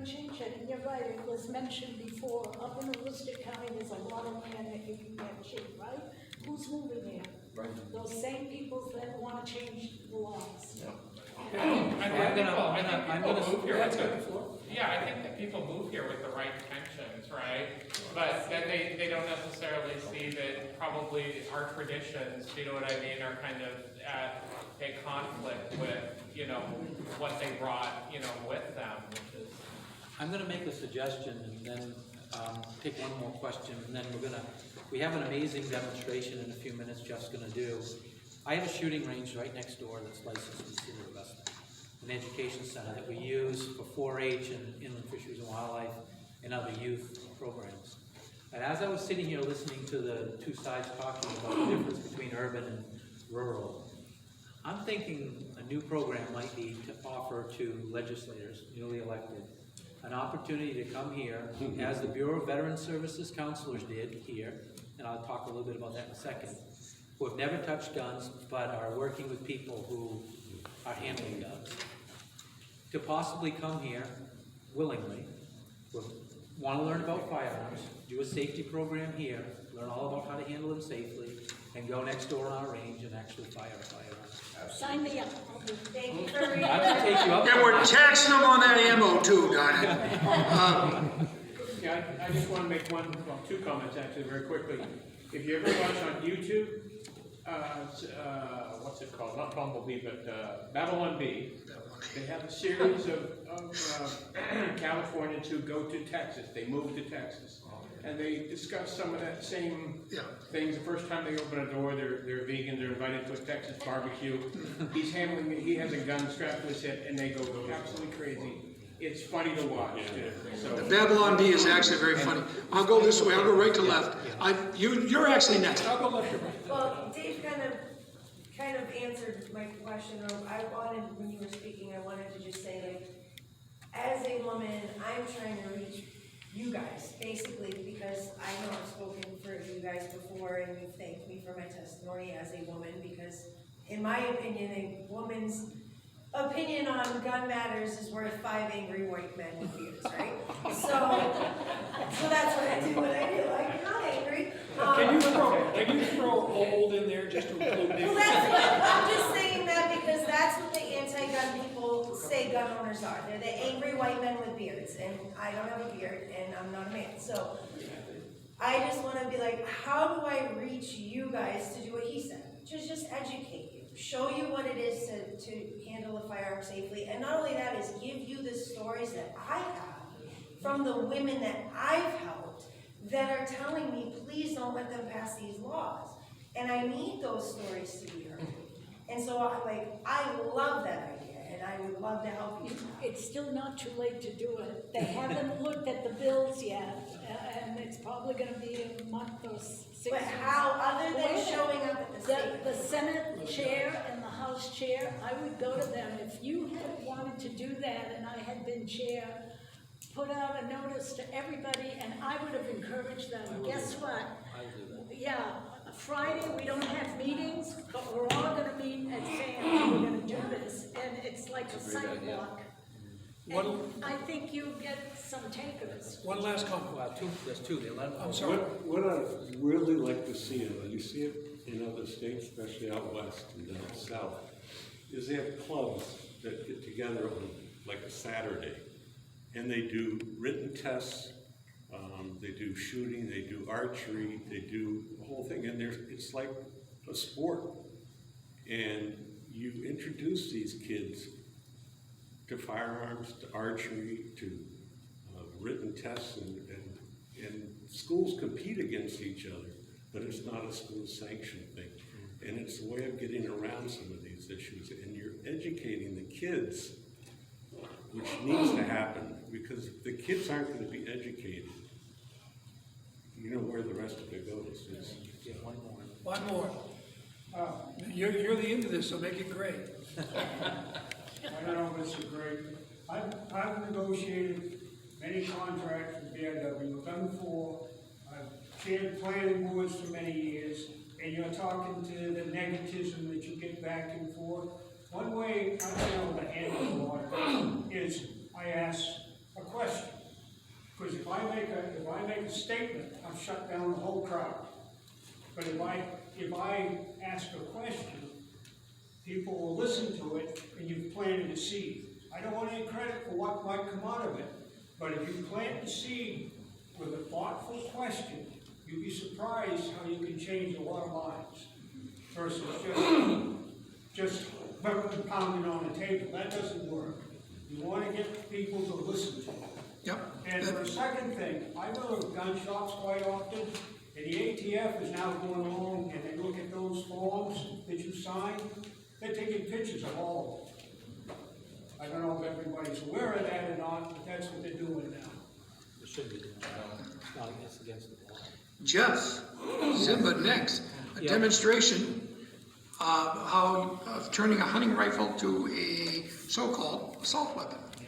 to change it, and you're right, it was mentioned before, up in Worcester County, there's a lot of land that you can get cheap, right? Who's moving there? Right. Those same people that want to change the laws. Yeah. I think people move here with the the, yeah, I think that people move here with the right intentions, right? But then they don't necessarily see that probably our traditions, you know what I mean, are kind of at a conflict with, you know, what they brought, you know, with them, which is. I'm gonna make a suggestion and then take one more question, and then we have an amazing demonstration in a few minutes Jeff's gonna do. I have a shooting range right next door that's licensed in the city of Augusta, an education center that we use for 4-H and inland fisheries and wildlife and other youth programs. And as I was sitting here listening to the two sides talking about the difference between urban and rural, I'm thinking a new program might be to offer to legislators, newly elected, an opportunity to come here, as the Bureau of Veteran Services counselors did here, and I'll talk a little bit about that in a second, who have never touched guns but are working with people who are handling guns, to possibly come here willingly, want to learn about firearms, do a safety program here, learn all about how to handle them safely, and go next door on our range and actually fire a firearm. Sign me up. Thank you for reading. I can take you up. And we're taxing them on that ammo too, darn it. Yeah, I just want to make two comments actually very quickly. If you ever watch on YouTube, what's it called? Not Bumblebee, but Babylon Bee. They have a series of Californians who go to Texas. They move to Texas. And they discuss some of that same things. The first time they open a door, they're vegan, they're invited to a Texas barbecue. He's handling it, he has a gun strapped to his hip, and they go absolutely crazy. It's funny to watch. So. The Babylon Bee is actually very funny. I'll go this way, I'll go right to left. You're actually next. I'll go left to right. Well, Dave kind of answered my question. I wanted, when you were speaking, I wanted to just say, like, as a woman, I'm trying to reach you guys, basically, because I know I've spoken for you guys before, and you've thanked me for my testimony as a woman, because in my opinion, a woman's opinion on gun matters is worth 5 angry white men with beards, right? So that's what I do when I feel like I'm not angry. Can you throw old in there just to include Well, I'm just saying that because that's what the anti-gun people say gun owners are. They're the angry white men with beards, and I don't have a beard, and I'm not a man. So I just want to be like, how do I reach you guys to do what he said? Just educate you, show you what it is to handle a firearm safely, and not only that, is give you the stories that I have from the women that I've helped that are telling me, please don't let them pass these laws. And I need those stories to be heard. And so I love that idea, and I would love to help you. It's still not too late to do it. They haven't looked at the bills yet, and it's probably gonna be a month or 6 But months. how, other than showing up at the state? The Senate chair and the House chair, I would go to them. If you had wanted to do that and I had been chair, put out a notice to everybody, and I would have encouraged them. Guess what? I'll do that. Yeah, Friday, we don't have meetings, but we're all gonna meet at SAM, we're gonna do this, and it's like a sidewalk. And I think you get some takers. One last comment. Well, there's two, they let them. I'm sorry. What I'd really like to see, and you see it in other states, especially out west and down south, is they have clubs that get together on like a Saturday, and they do written tests, they do shooting, they do archery, they do the whole thing, and it's like a sport. And you introduce these kids to firearms, to archery, to written tests, and schools compete against each other, but it's not a school sanctioned thing. And it's a way of getting around some of these issues, and you're educating the kids, which needs to happen, because if the kids aren't going to be educated, you know where the rest of it goes. Yeah, one more. One more. You're the end of this, so make it great. I don't know if it's great. I've negotiated many contracts with BIW. I've done 4. I've chaired planning boards for many years, and you're talking to the negativism that you get back and forth. One way I've been able to handle a lot is I ask a question. statement, I've shut down the whole crowd. But if I ask a question, people will listen to it, and you've planted a seed. I don't want any credit for what might come out of it, but if you plant a seed with a thoughtful question, you'd be surprised how you can change a lot of lives versus just pounding on the table. That doesn't work. You want to get people to listen to you. Yep. And for a second thing, I go to gun shops quite often, and the ATF is now going along and they look at those forms that you sign, they're taking pictures of all of them. I don't know if everybody's aware of that or not, but that's what they're doing now. It should be, it's not against the law. Jeff, Zimba next, a Yeah. demonstration of turning a hunting rifle to a so-called assault weapon. Yeah.